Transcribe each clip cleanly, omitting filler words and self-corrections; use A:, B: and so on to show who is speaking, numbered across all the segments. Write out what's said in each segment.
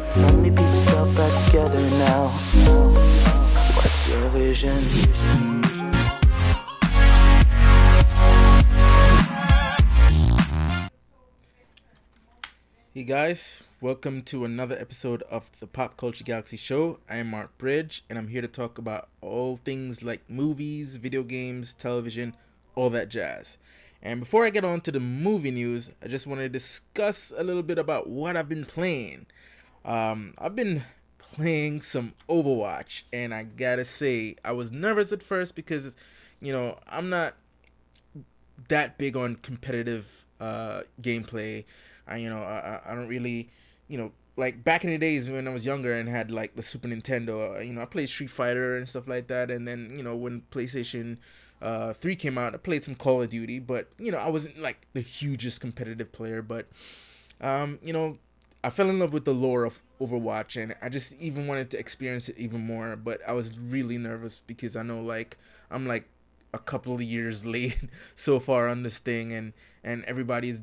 A: Suddenly piece yourself back together now. What's your vision?
B: Hey guys, welcome to another episode of the Pop Culture Galaxy Show. I am Mark Bridge, and I'm here to talk about all things like movies, video games, television, all that jazz. And before I get on to the movie news, I just want to discuss a little bit about what I've been playing. I've been playing some Overwatch, and I gotta say, I was nervous at first because, I'm not that big on competitive gameplay. I don't really, like back in the days when I was younger and had like the Super Nintendo. I played Street Fighter and stuff like that, and then when PlayStation 3 came out, I played some Call of Duty, but I wasn't like the hugest competitive player, but I fell in love with the lore of Overwatch, and I just even wanted to experience it even more. But I was really nervous because I know like I'm like a couple of years late so far on this thing, and everybody's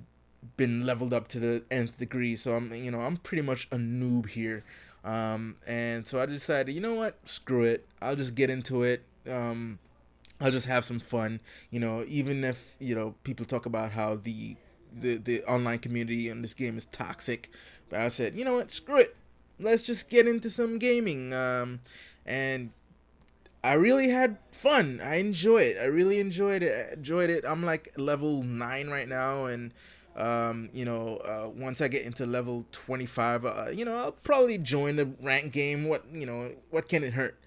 B: been leveled up to the nth degree, so I'm pretty much a noob here. And so I decided, you know what, screw it, I'll just get into it. I'll just have some fun, even if people talk about how the online community in this game is toxic. But I said, you know what, screw it, let's just get into some gaming. And I really had fun. I enjoy it. I really enjoyed it. I'm like level 9 right now, and once I get into level 25, I'll probably join the rank game. What can it hurt?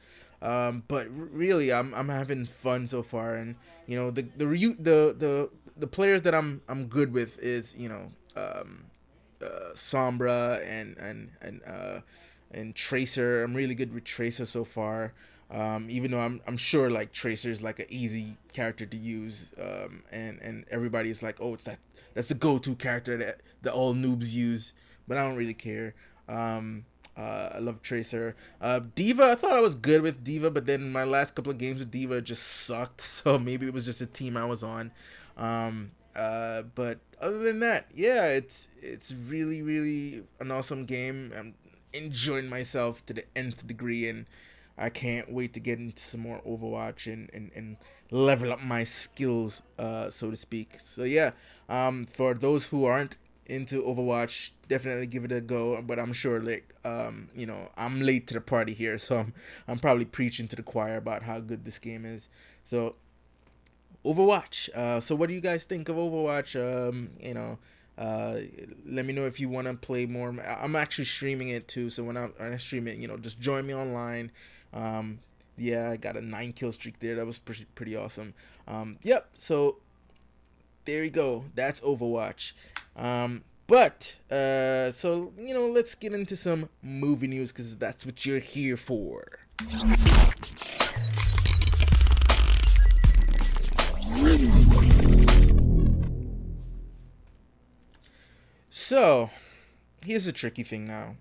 B: But really, I'm having fun so far, and the players that I'm good with is Sombra and Tracer. I'm really good with Tracer so far. Even though I'm sure like Tracer's like an easy character to use, and everybody's like, oh, that's the go-to character that all noobs use, but I don't really care. I love Tracer. Diva, I thought I was good with Diva, but then my last couple of games with Diva just sucked, so maybe it was just a team I was on. But other than that, yeah, it's really, really an awesome game. I'm enjoying myself to the nth degree, and I can't wait to get into some more Overwatch and level up my skills, so to speak. So yeah, for those who aren't into Overwatch, definitely give it a go. But I'm sure like I'm late to the party here, so I'm probably preaching to the choir about how good this game is. So Overwatch. So what do you guys think of Overwatch? Let me know if you want to play more. I'm actually streaming it too, so when I stream it, just join me online. Yeah, I got a 9 kill streak there. That was pretty awesome. Yep. So there you go. That's Overwatch. So let's get into some movie news because that's what you're here for. So here's the tricky thing now.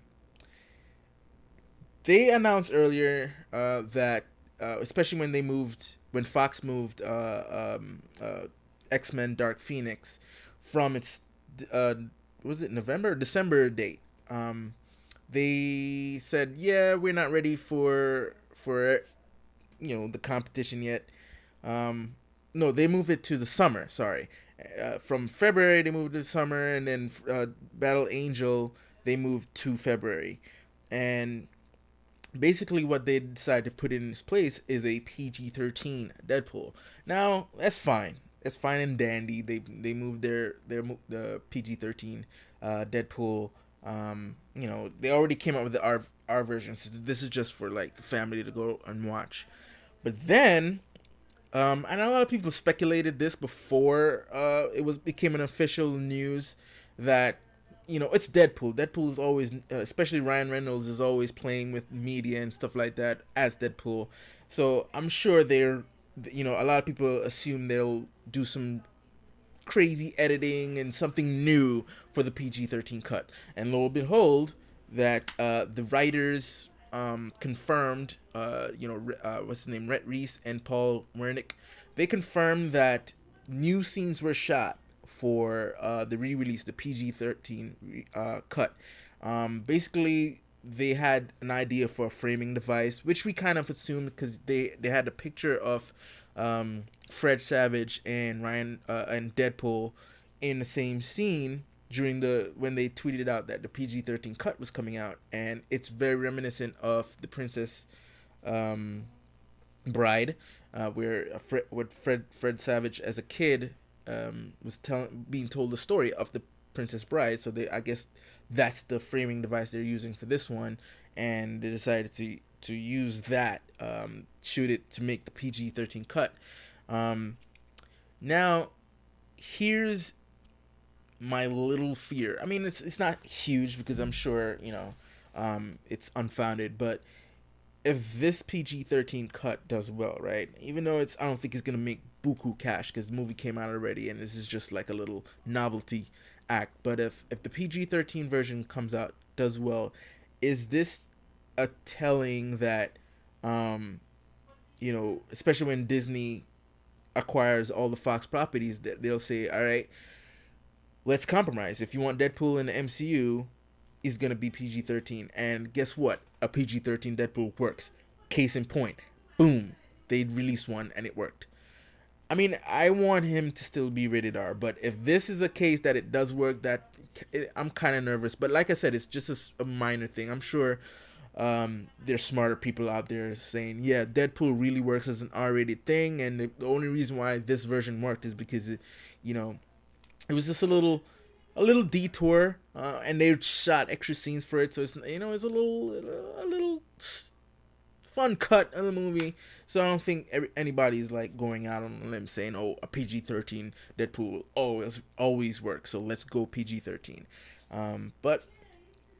B: They announced earlier that, especially when Fox moved X-Men Dark Phoenix from its was it November or December date. They said, yeah, we're not ready for the competition yet. No, they moved it to the summer. Sorry, from February they moved to the summer, and then Battle Angel they moved to February, and basically what they decided to put in its place is a PG-13 Deadpool. Now that's fine. It's fine and dandy. They moved the PG-13 Deadpool. They already came out with the R version, so this is just for like the family to go and watch. But then, and a lot of people speculated this before it became an official news that it's Deadpool. Deadpool is always, especially Ryan Reynolds, is always playing with media and stuff like that as Deadpool. So I'm sure a lot of people assume they'll do some crazy editing and something new for the PG-13 cut. And lo and behold, that the writers confirmed, what's his name, Rhett Reese and Paul Wernick, they confirmed that new scenes were shot for the re-release, the PG-13 cut. Basically, they had an idea for a framing device, which we kind of assumed because they had a picture of Fred Savage and Ryan and Deadpool in the same scene during when they tweeted out that the PG-13 cut was coming out, and it's very reminiscent of the Princess Bride, where Fred Savage as a kid was being told the story of the Princess Bride. So I guess that's the framing device they're using for this one, and they decided to use that, shoot it to make the PG-13 cut. Now, here's my little fear. I mean, it's not huge because I'm sure it's unfounded, but if this PG-13 cut does well, right? Even though I don't think it's gonna make buku cash because the movie came out already, and this is just like a little novelty act. But if the PG-13 version comes out, does well, is this a telling that, especially when Disney acquires all the Fox properties, that they'll say, all right, let's compromise. If you want Deadpool in the MCU, is going to be PG-13. And guess what? A PG-13 Deadpool works. Case in point. Boom. They released one and it worked. I mean, I want him to still be rated R, but if this is a case that it does work, I'm kind of nervous. But like I said, it's just a minor thing. I'm sure there's smarter people out there saying, yeah, Deadpool really works as an R-rated thing, and the only reason why this version worked is because it was just a little detour, and they shot extra scenes for it, so it's a little fun cut of the movie. So I don't think anybody's like going out on a limb saying, oh, a PG-13 Deadpool will always work, so let's go PG-13. But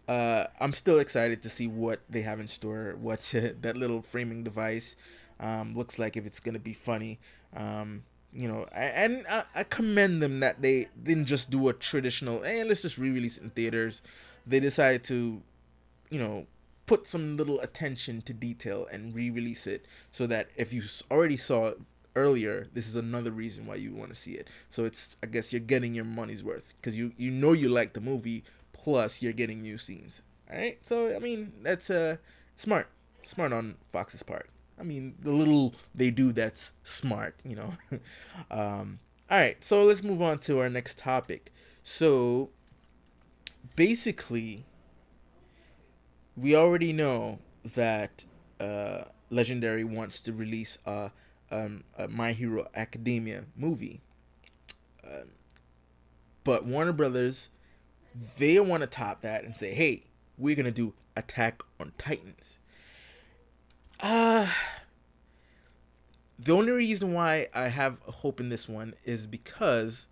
B: I'm still excited to see what they have in store. What's that little framing device looks like, if it's gonna be funny. I commend them that they didn't just do a traditional, let's just re-release it in theaters. They decided to, put some little attention to detail and re-release it, so that if you already saw it earlier, this is another reason why you want to see it. So I guess you're getting your money's worth, because you like the movie, plus you're getting new scenes. All right, so I mean, that's smart on Fox's part. I mean, the little they do that's smart, all right, so let's move on to our next topic. So basically, we already know that Legendary wants to release a My Hero Academia movie, but Warner Brothers, they want to top that and say, hey, we're gonna do Attack on Titans. The only reason why I have hope in this one is because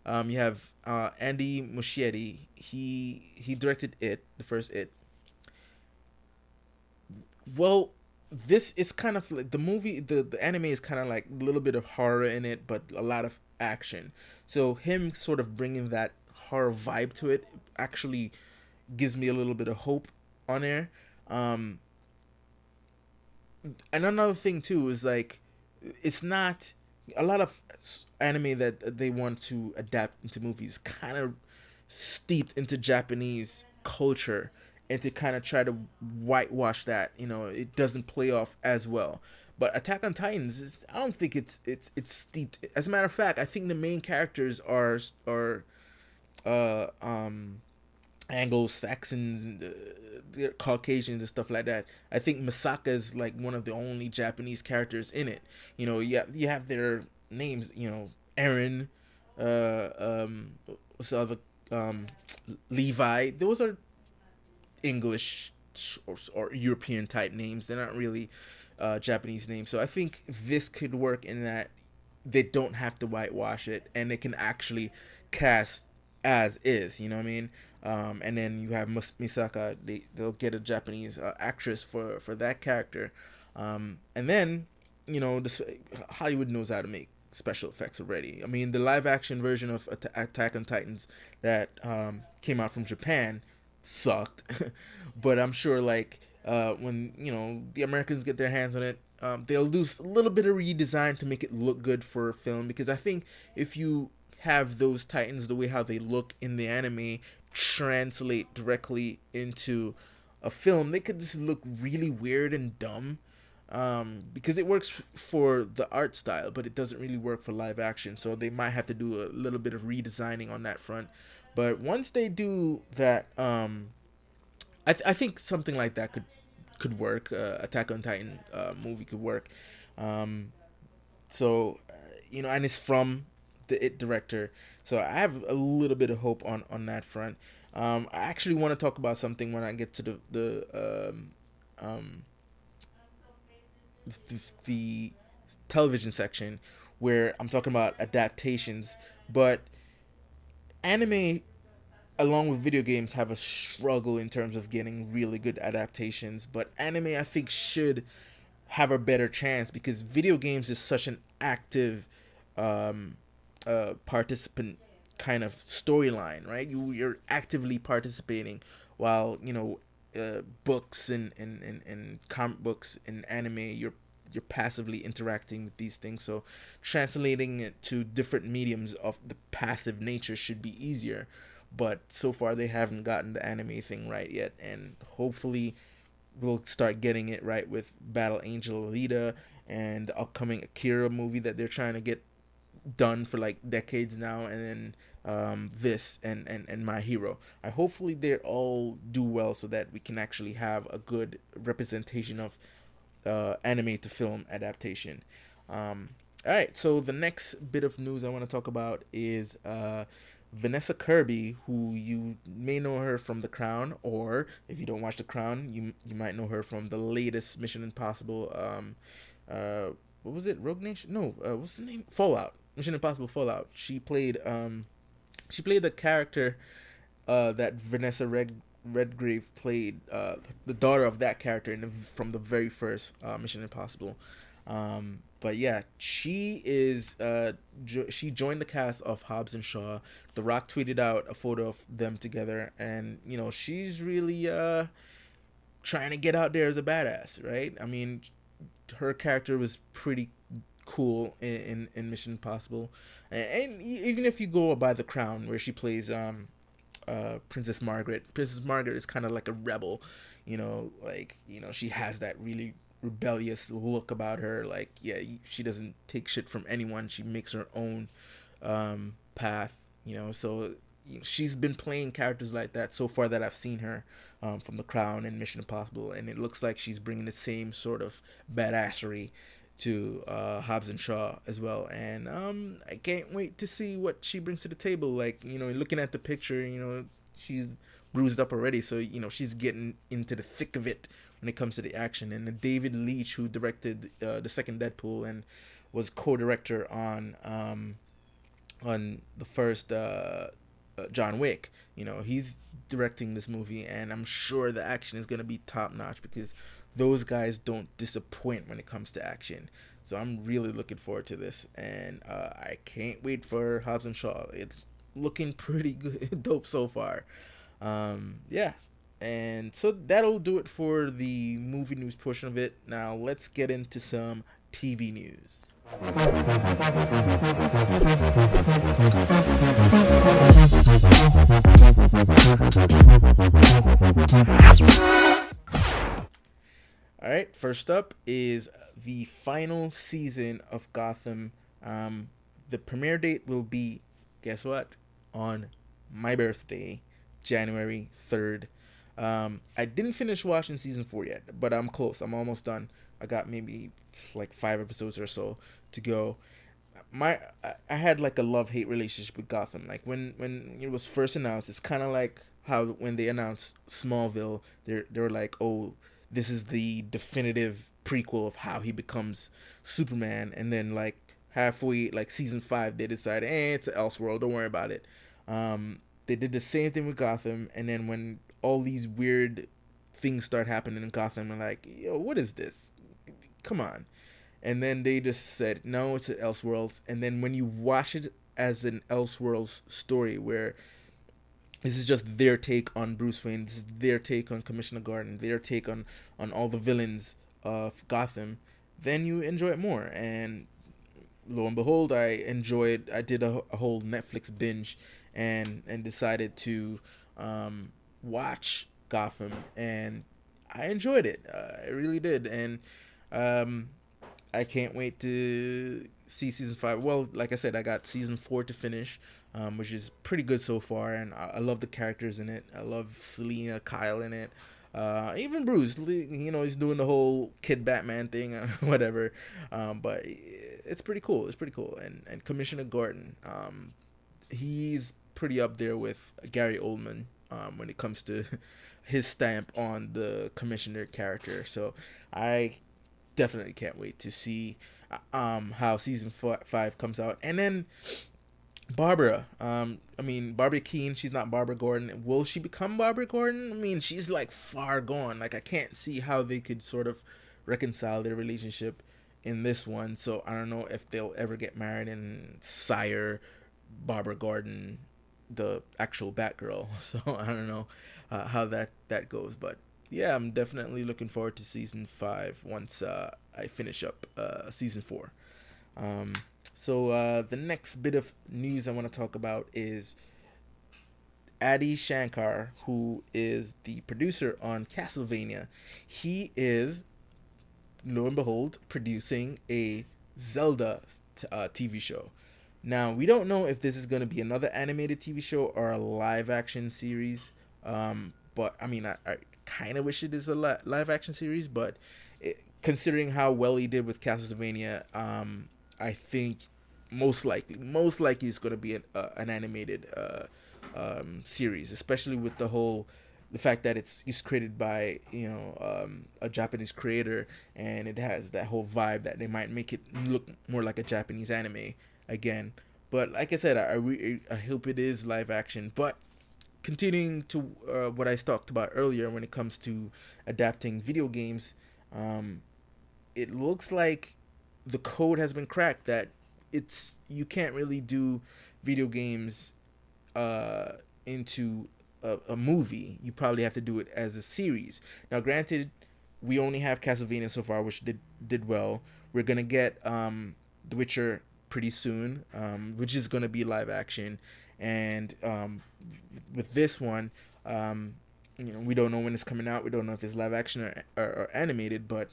B: you have Andy Muchietti. He directed It, the first It. Well, this is kind of like the movie. The anime is kind of like a little bit of horror in it, but a lot of action. So him sort of bringing that horror vibe to it actually gives me a little bit of hope on there. And another thing too is like, it's not a lot of anime that they want to adapt into movies kind of steeped into Japanese culture, and to kind of try to whitewash that, it doesn't play off as well. But Attack on Titans, I don't think it's steeped. As a matter of fact, I think the main characters are Anglo-Saxons, Caucasians and stuff like that. I think Misaka is like one of the only Japanese characters in it. You have their names, Eren, what's the other, Levi. Those are English or European type names. They're not really Japanese names. So I think this could work in that they don't have to whitewash it, and they can actually cast as is. You know what I mean? And then you have Misaka. They'll get a Japanese actress for that character. And then Hollywood knows how to make special effects already. I mean, the live action version of Attack on Titans that came out from Japan sucked, but I'm sure when the Americans get their hands on it, they'll do a little bit of redesign to make it look good for film, because I think if you have those Titans the way how they look in the anime translate directly into a film, they could just look really weird and dumb, because it works for the art style, but it doesn't really work for live action. So they might have to do a little bit of redesigning on that front. But once they do that, I think something like that could work. Attack on Titan movie could work. Um, and it's from the IT director, so I have a little bit of hope on that front. I actually want to talk about something when I get to um, the television section, where I'm talking about adaptations, but anime along with video games have a struggle in terms of getting really good adaptations. But anime, I think, should have a better chance, because video games is such an active participant kind of storyline, right? You're actively participating, while books and comic books and anime, you're passively interacting with these things. So translating it to different mediums of the passive nature should be easier, but so far they haven't gotten the anime thing right yet, and hopefully we'll start getting it right with Battle Angel Alita and the upcoming Akira movie that they're trying to get done for like decades now, and then this and My Hero. Hopefully they all do well, so that we can actually have a good representation of anime to film adaptation. All right, so the next bit of news I want to talk about is Vanessa Kirby, who you may know her from The Crown, or if you don't watch The Crown, you might know her from the latest Mission Impossible. What was it? Rogue Nation? No, what's the name? Fallout. Mission Impossible Fallout. She played the character that Vanessa Redgrave played, the daughter of that character from the very first Mission Impossible. But yeah, she she joined the cast of Hobbs and Shaw. The Rock tweeted out a photo of them together, and she's really trying to get out there as a badass, right? I mean, her character was pretty cool in Mission Impossible, and even if you go by The Crown, where she plays Princess Margaret. Princess Margaret is kind of like a rebel, she has that really rebellious look about her. Like, yeah, she doesn't take shit from anyone. She makes her own path, so she's been playing characters like that so far that I've seen her, from The Crown and Mission Impossible, and it looks like she's bringing the same sort of badassery to Hobbs and Shaw as well. And I can't wait to see what she brings to the table. Like, looking at the picture, she's bruised up already, so she's getting into the thick of it when it comes to the action. And David Leitch, who directed the second Deadpool and was co-director on the first John Wick, he's directing this movie, and I'm sure the action is going to be top notch, because those guys don't disappoint when it comes to action. So I'm really looking forward to this, and I can't wait for Hobbs and Shaw. It's looking pretty good, dope so far. Yeah, and so that'll do it for the movie news portion of it. Now let's get into some TV news. All right, first up is the final season of Gotham. The premiere date will be, guess what? On my birthday, January 3rd. I didn't finish watching season 4 yet, but I'm close. I'm almost done. I got maybe like 5 episodes or so to go. I had like a love-hate relationship with Gotham. Like when it was first announced, it's kind of like how when they announced Smallville, they were like, oh, this is the definitive prequel of how he becomes Superman, and then like halfway, like season 5, they decided, it's an Elseworld, don't worry about it. They did the same thing with Gotham, and then when all these weird things start happening in Gotham, I'm like, yo, what is this? Come on. And then they just said, no, it's an Elseworlds. And then when you watch it as an Elseworlds story, where this is just their take on Bruce Wayne, this is their take on Commissioner Gordon, their take on all the villains of Gotham, then you enjoy it more. And lo and behold, I did a whole Netflix binge and decided to watch Gotham, and I enjoyed it. I really did, and um, I can't wait to see season 5. Well, like I said, I got season 4 to finish, which is pretty good so far, and I love the characters in it. I love Selena Kyle in it. Even Bruce, he's doing the whole kid Batman thing, whatever. But it's pretty cool. It's pretty cool. And Commissioner Gordon, he's pretty up there with Gary Oldman when it comes to his stamp on the commissioner character. So I definitely can't wait to see how season 5 comes out. And then Barbara, Barbara Keene, she's not Barbara Gordon. Will she become Barbara Gordon? I mean, she's like far gone. Like, I can't see how they could sort of reconcile their relationship in this one. So I don't know if they'll ever get married and sire Barbara Gordon, the actual Batgirl. So I don't know how that goes. But yeah, I'm definitely looking forward to season 5 once I finish up season 4. So the next bit of news I want to talk about is Adi Shankar, who is the producer on Castlevania. He is, lo and behold, producing a Zelda TV show. Now, we don't know if this is going to be another animated TV show or a live action series. But I mean, I kind of wish it is a live action series, but considering how well he did with Castlevania, I think most likely it's going to be an animated series, especially with the fact that it's created by a Japanese creator, and it has that whole vibe that they might make it look more like a Japanese anime again. But like I said, I hope it is live action. But continuing to what I talked about earlier when it comes to adapting video games, it looks like the code has been cracked that you can't really do video games into a movie. You probably have to do it as a series. Now, granted, we only have Castlevania so far, which did well. We're gonna get The Witcher pretty soon, which is gonna be live action, and with this one, we don't know when it's coming out. We don't know if it's live action or animated, but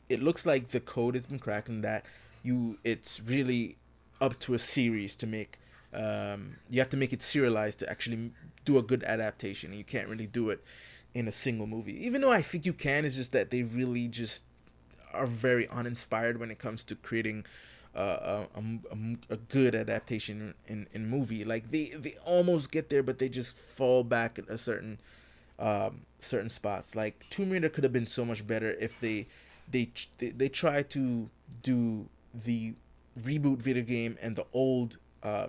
B: it looks like the code has been cracked, and that it's really up to a series to make. You have to make it serialized to actually do a good adaptation. You can't really do it in a single movie, even though I think you can. It's just that they really just are very uninspired when it comes to creating a good adaptation in movie. Like they almost get there, but they just fall back at a certain spots. Like Tomb Raider could have been so much better if they try to do the reboot video game and the old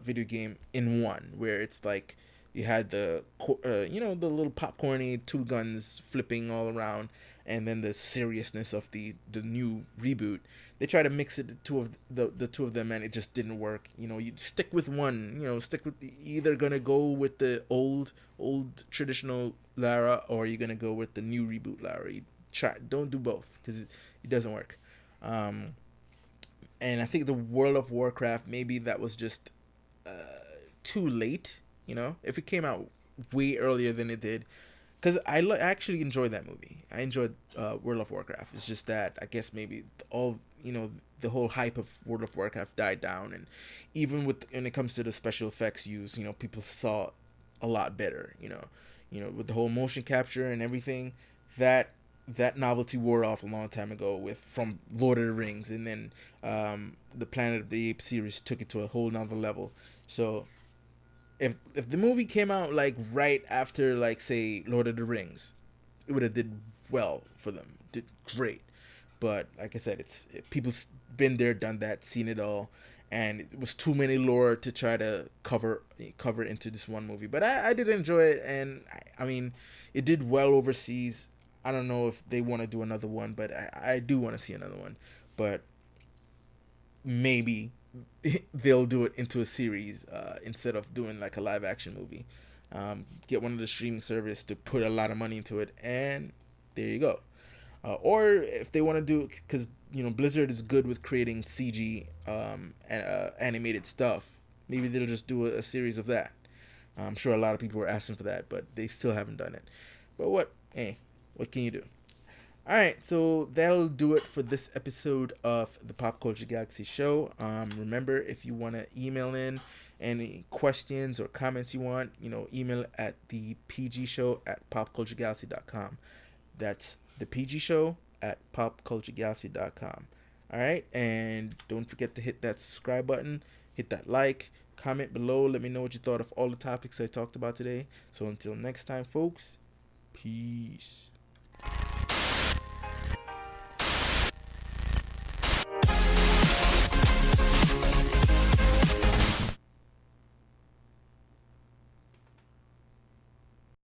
B: video game in one, where it's like you had the little popcorny two guns flipping all around, and then the seriousness of the new reboot. They try to mix it, the two of them, and it just didn't work. You stick with one. Stick with either gonna go with the old traditional Lara, or you're gonna go with the new reboot Lara. Don't do both, because it doesn't work. And I think the World of Warcraft, maybe that was just too late. If it came out way earlier than it did, because I actually enjoyed that movie. I enjoyed World of Warcraft. It's just that I guess maybe the whole hype of World of Warcraft died down, and even when it comes to the special effects used, people saw a lot better. With the whole motion capture and everything, that novelty wore off a long time ago from Lord of the Rings, and then the Planet of the Apes series took it to a whole nother level. So if the movie came out like right after, like, say, Lord of the Rings, it would have did well for them. Did great. But like I said, people's been there, done that, seen it all, and it was too many lore to try to cover into this one movie. But I did enjoy it, and I mean, it did well overseas. I don't know if they want to do another one, but I do want to see another one. But maybe they'll do it into a series instead of doing like a live action movie. Get one of the streaming service to put a lot of money into it, and there you go. Or if they want to do, because Blizzard is good with creating CG animated stuff, maybe they'll just do a series of that. I'm sure a lot of people were asking for that, but they still haven't done it. But what can you do? All right, so that'll do it for this episode of the Pop Culture Galaxy Show. Remember, if you want to email in any questions or comments you want, email at the PG Show at popculturegalaxy.com. That's the PG Show at popculturegalaxy.com. All right, and don't forget to hit that subscribe button, hit that like, comment below. Let me know what you thought of all the topics I talked about today. So until next time, folks, peace.